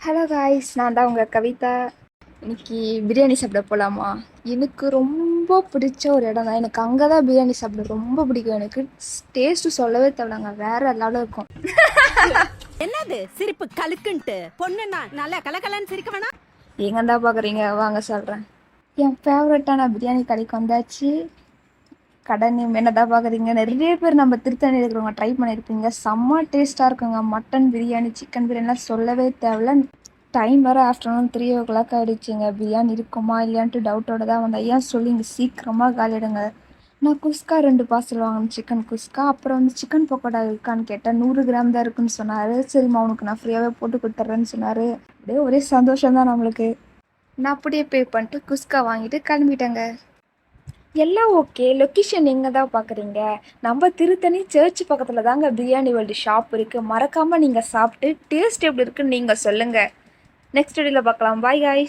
Hello guys, நான் தான் உங்கள் கவிதா. இன்னைக்கு பிரியாணி சாப்பிட போகலாமா? எனக்கு ரொம்ப பிடிச்ச ஒரு இடம் தான். எனக்கு அங்கே தான் பிரியாணி சாப்பிட ரொம்ப பிடிக்கும். எனக்கு டேஸ்ட்டு சொல்லவே தேவையில்லைங்க, வேற லெவலில் இருக்கும். என்னது சிரிப்பு கலுக்குன்ட்டு? பொண்ணுன்னா நல்லா கலகலன்னு சிரிக்க வேணாம். எங்கே தான் பார்க்குறீங்க, வாங்க சொல்கிறேன். என் ஃபேவரட்டான பிரியாணி கடைக்கு வந்தாச்சு. கடை நேம் என்ன தான் பார்க்குறீங்க? நிறைய பேர் நம்ம திருத்தணி இருக்கிறவங்க ட்ரை பண்ணியிருப்பீங்க. செம்ம டேஸ்ட்டாக இருக்குங்க. மட்டன் பிரியாணி, சிக்கன் பிரியாணிலாம் சொல்லவே தேவையில்ல. டைம் வேறு ஆஃப்டர்நூன் 3 o'clock ஆகிடுச்சிங்க. பிரியாணி இருக்குமா இல்லையான்ட்டு டவுட்டோட தான் வந்தேன். ஏன் சொல்லி இங்கே சீக்கிரமாக காலிடுங்க. நான் குஸ்கா 2 பார்சல் வாங்கினேன், சிக்கன் குஸ்கா. அப்புறம் சிக்கன் பக்கோடா இருக்கான்னு கேட்டேன். 100 கிராம் தான் இருக்குன்னு சொன்னார். சரிம்மா, உனக்கு நான் ஃப்ரீயாகவே போட்டு கொடுத்துட்றேன்னு சொன்னார். அப்படியே ஒரே சந்தோஷம் தான் நம்மளுக்கு. நான் அப்படியே பே பண்ணிட்டு குஸ்கா வாங்கிட்டு கிளம்பிட்டேங்க. எல்லாம் ஓகே. லொக்கேஷன் எங்கே தான் பார்க்குறீங்க? நம்ம திருத்தணி சர்ச் பக்கத்தில் தாங்க பிரியாணி வேர்ல்டு ஷாப் இருக்குது. மறக்காமல் நீங்கள் சாப்பிட்டு டேஸ்ட் எப்படி இருக்குன்னு நீங்கள் சொல்லுங்கள். நெக்ஸ்ட் வீடியோவில் பார்க்கலாம். Bye guys.